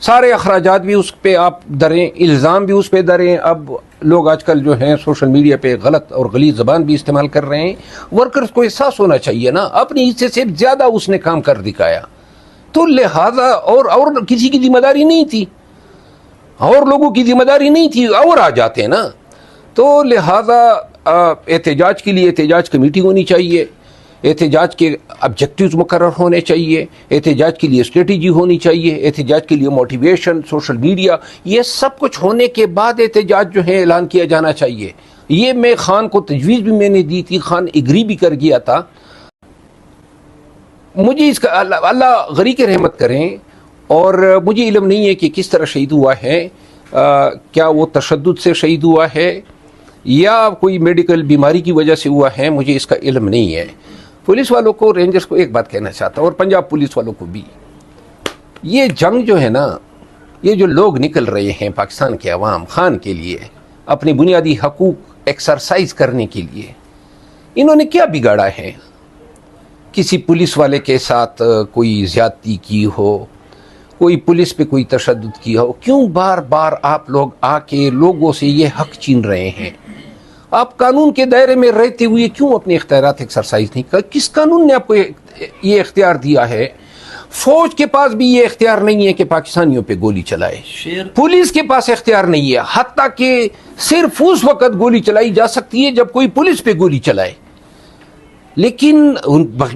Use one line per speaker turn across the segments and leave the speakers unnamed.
سارے اخراجات بھی اس پہ آپ دریں، الزام بھی اس پہ دریں. اب لوگ آج کل جو ہیں سوشل میڈیا پہ غلط اور غلیظ زبان بھی استعمال کر رہے ہیں. ورکرز کو احساس ہونا چاہیے نا، اپنی حصے سے زیادہ اس نے کام کر دکھایا، تو لہذا اور کسی کی ذمہ داری نہیں تھی، اور لوگوں کی ذمہ داری نہیں تھی، اور آ جاتے ہیں نا. تو لہذا احتجاج کے لیے احتجاج کمیٹی ہونی چاہیے، احتجاج کے آبجیکٹیوز مقرر ہونے چاہیے، احتجاج کے لیے اسٹریٹجی ہونی چاہیے، احتجاج کے لیے موٹیویشن، سوشل میڈیا، یہ سب کچھ ہونے کے بعد احتجاج جو ہے اعلان کیا جانا چاہیے. یہ میں خان کو تجویز بھی میں نے دی تھی، خان ایگری بھی کر گیا تھا. مجھے اس کا اللہ غریق رحمت کریں، اور مجھے علم نہیں ہے کہ کس طرح شہید ہوا ہے، کیا وہ تشدد سے شہید ہوا ہے یا کوئی میڈیکل بیماری کی وجہ سے ہوا ہے، مجھے اس کا علم نہیں ہے. پولیس والوں کو، رینجرز کو ایک بات کہنا چاہتا ہوں، اور پنجاب پولیس والوں کو بھی، یہ جنگ جو ہے نا، یہ جو لوگ نکل رہے ہیں پاکستان کے عوام خان کے لیے، اپنے بنیادی حقوق ایکسرسائز کرنے کے لیے، انہوں نے کیا بگاڑا ہے؟ کسی پولیس والے کے ساتھ کوئی زیادتی کی ہو، کوئی پولیس پہ کوئی تشدد کیا ہو، کیوں بار بار آپ لوگ آ کے لوگوں سے یہ حق چھین رہے ہیں؟ آپ قانون کے دائرے میں رہتے ہوئے کیوں اپنے اختیارات ایکسرسائز نہیں کر؟ کس قانون نے آپ کو یہ اختیار دیا ہے؟ فوج کے پاس بھی یہ اختیار نہیں ہے کہ پاکستانیوں پہ گولی چلائے، پولیس کے پاس اختیار نہیں ہے، حتیٰ کہ صرف اس وقت گولی چلائی جا سکتی ہے جب کوئی پولیس پہ گولی چلائے، لیکن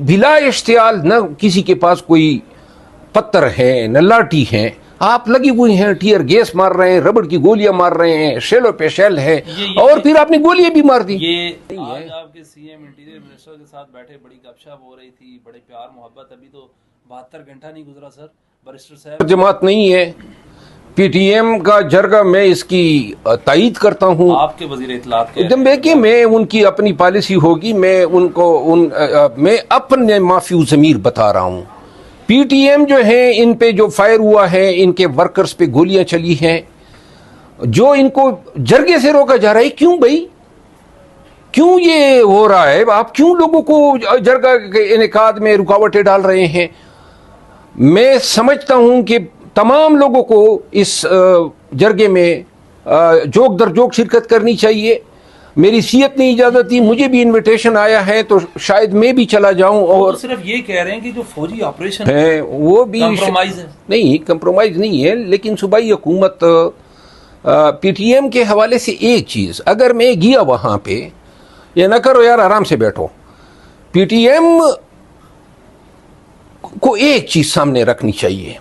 بلا اشتعال نہ کسی کے پاس کوئی پتھر ہے نہ لاٹھی ہے. آپ لگی ہوئی ہیں، ٹیئر گیس مار رہے ہیں، ربڑ کی گولیاں مار رہے ہیں، شیلوں پہ شیل ہے، اور پھر آپ نے گولیاں بھی مار دی.
یہ آج آپ کے سی ایم انٹیریئر منسٹر کے ساتھ بیٹھے، بڑی گپ شپ ہو رہی تھی، بڑے پیار محبت. ابھی تو 72 گھنٹہ نہیں گزرا سر، بیرسٹر صاحب
جماعت نہیں ہے پی ٹی ایم کا جرگہ، میں اس کی تائید کرتا ہوں.
آپ کے وزیر اطلاعات کے
دیکھیں، میں ان کی اپنی پالیسی ہوگی، میں ان کو میں اپنے معافی ضمیر بتا رہا ہوں. پی ٹی ایم جو ہے، ان پہ جو فائر ہوا ہے، ان کے ورکرز پہ گولیاں چلی ہیں، جو ان کو جرگے سے روکا جا رہا ہے. کیوں بھائی، کیوں یہ ہو رہا ہے؟ آپ کیوں لوگوں کو جرگہ کے انعقاد میں رکاوٹیں ڈال رہے ہیں؟ میں سمجھتا ہوں کہ تمام لوگوں کو اس جرگے میں جوک در جوک شرکت کرنی چاہیے. میری صحت نے اجازت دی، مجھے بھی انویٹیشن آیا ہے، تو شاید میں بھی چلا جاؤں. اور
صرف یہ کہہ رہے ہیں کہ جو فوجی آپریشن
ہے وہ بھی
کمپرومائز ہے. نہیں،
کمپرومائز نہیں ہے، لیکن صوبائی حکومت پی ٹی ایم کے حوالے سے ایک چیز، اگر میں گیا وہاں پہ، یہ نہ کرو یار، آرام سے بیٹھو. پی ٹی ایم کو ایک چیز سامنے رکھنی چاہیے.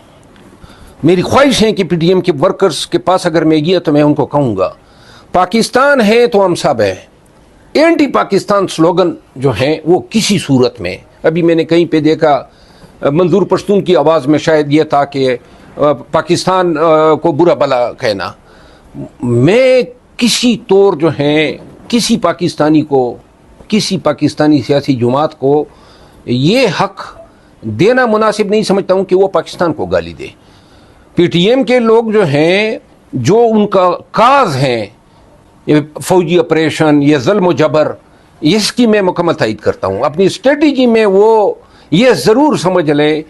میری خواہش ہے کہ پی ٹی ایم کے ورکرز کے پاس اگر میں گیا تو میں ان کو کہوں گا، پاکستان ہے تو ہم سب ہیں. اینٹی پاکستان سلوگن جو ہیں وہ کسی صورت میں، ابھی میں نے کہیں پہ دیکھا، منظور پشتون کی آواز میں شاید یہ تھا کہ پاکستان کو برا بلا کہنا. میں کسی طور جو ہیں کسی پاکستانی کو، کسی پاکستانی سیاسی جماعت کو یہ حق دینا مناسب نہیں سمجھتا ہوں کہ وہ پاکستان کو گالی دے. پی ٹی ایم کے لوگ جو ہیں، جو ان کا کاز ہیں، فوجی آپریشن یا ظلم و جبر، اس کی میں مکمل تائید کرتا ہوں. اپنی اسٹریٹجی میں وہ یہ ضرور سمجھ لیں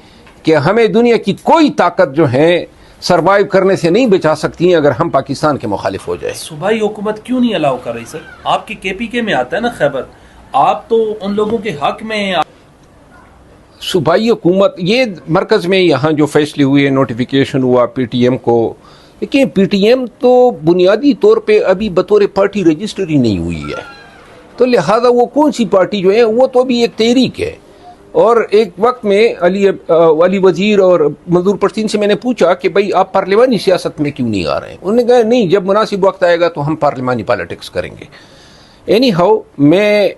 کہ ہمیں دنیا کی کوئی طاقت جو ہے سروائیو کرنے سے نہیں بچا سکتی ہیں اگر ہم پاکستان کے مخالف ہو جائے.
صوبائی حکومت کیوں نہیں الاؤ کر رہی سر؟ آپ کی کے پی کے میں آتا ہے نا خیبر، آپ تو ان لوگوں کے حق میں ہیں.
صوبائی حکومت، یہ مرکز میں یہاں جو فیصلے ہوئے، نوٹیفیکیشن ہوا پی ٹی ایم کو، لیکن پی ٹی ایم تو بنیادی طور پہ ابھی بطور پارٹی رجسٹر ہی نہیں ہوئی ہے، تو لہذا وہ کون سی پارٹی جو ہے، وہ تو ابھی ایک تحریک ہے. اور ایک وقت میں علی وزیر اور منظور پشتین سے میں نے پوچھا کہ بھائی آپ پارلیمانی سیاست میں کیوں نہیں آ رہے ہیں؟ انہوں نے کہا نہیں، جب مناسب وقت آئے گا تو ہم پارلیمانی پالیٹکس کریں گے. اینی ہاؤ، میں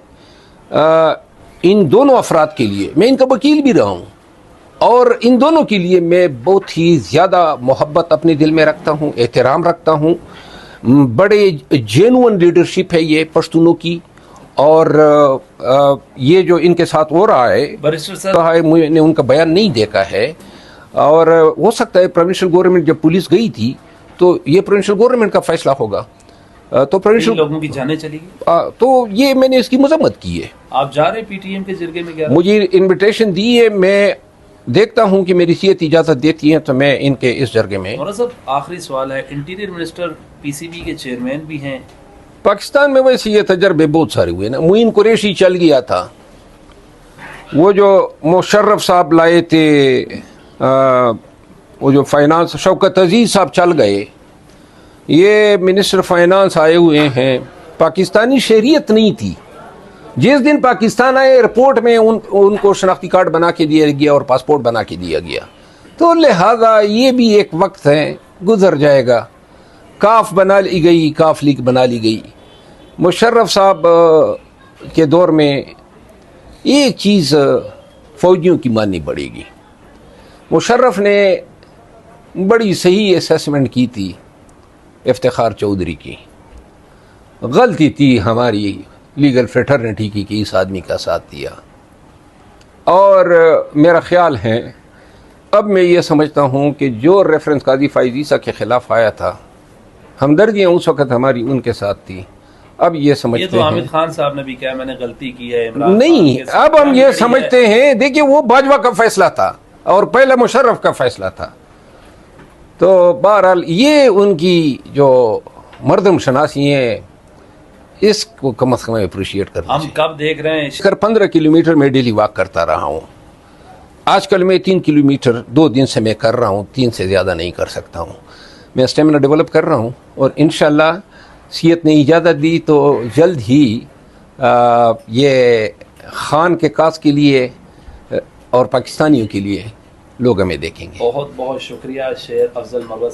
ان دونوں افراد کے لیے، میں ان کا وکیل بھی رہا ہوں، اور ان دونوں کے لیے میں بہت ہی زیادہ محبت اپنے دل میں رکھتا ہوں، احترام رکھتا ہوں. بڑے جینوئن لیڈرشپ ہے یہ پشتونوں کی، اور یہ جو ان کے ساتھ ہو رہا ہے، میں نے ان کا بیان نہیں دیکھا ہے، اور ہو سکتا ہے پروونشل گورنمنٹ جب پولیس گئی تھی تو یہ پروونشل گورنمنٹ کا فیصلہ ہوگا، تو پروونشل
لوگوں کی جانیں چلی گئی،
تو یہ میں نے اس کی مذمت کی ہے.
آپ جا رہے پی ٹی ایم کے جرگے میں؟
مجھے انویٹیشن دی ہے، میں دیکھتا ہوں کہ میری صحت اجازت دیتی ہے تو میں ان کے اس جرگے میں.
مولانا صاحب آخری سوال ہے، انٹیریئر منسٹر پی سی بی کے چیئرمین بھی ہیں.
پاکستان میں ویسے یہ تجربے بہت سارے ہوئے نا. معین قریشی چل گیا تھا، وہ جو مشرف صاحب لائے تھے، وہ جو فائنانس شوکت عزیز صاحب چل گئے، یہ منسٹر فائنانس آئے ہوئے ہیں. پاکستانی شہریت نہیں تھی. جس دن پاکستان آئے ایئرپورٹ میں ان کو شناختی کارڈ بنا کے دیا گیا اور پاسپورٹ بنا کے دیا گیا. تو لہذا یہ بھی ایک وقت ہے، گزر جائے گا. کاف بنا لی گئی، کاف لیگ بنا لی گئی. مشرف صاحب کے دور میں ایک چیز فوجیوں کی ماننی پڑے گی. مشرف نے بڑی صحیح اسیسمنٹ کی تھی افتخار چودھری کی. غلطی تھی ہماری لیگل فریٹرنٹی کی کہ اس آدمی کا ساتھ دیا. اور میرا خیال ہے اب میں یہ سمجھتا ہوں کہ جو ریفرنس قاضی فائز عیسیٰ کے خلاف آیا تھا، ہمدردیاں اس وقت ہماری ان کے ساتھ تھی. اب یہ سمجھتے
یہ تو
ہیں
حامد خان صاحب نے بھی کہا میں نے غلطی کی ہے. عمران
نہیں،
خان کے
اب ہم یہ
ساتھ
سمجھتے ہیں، دیکھیں وہ باجوہ کا فیصلہ تھا اور پہلے مشرف کا فیصلہ تھا. تو بہرحال یہ ان کی جو مردم شناسی ہے اس کو کم از کم اپریشیٹ کرنا
ہم
چاہیے.
کب دیکھ رہے ہیں؟
اگر 15 کلومیٹر میں ڈیلی واک کرتا رہا ہوں. آج کل میں 3 کلومیٹر 2 دن سے میں کر رہا ہوں، 3 سے زیادہ نہیں کر سکتا ہوں. میں اسٹیمنا ڈیولپ کر رہا ہوں اور انشاءاللہ صحت نے اجازت دی تو جلد ہی یہ خان کے کاس کے لیے اور پاکستانیوں کے لیے لوگ ہمیں دیکھیں گے.
بہت بہت شکریہ شیخ افضل مروت.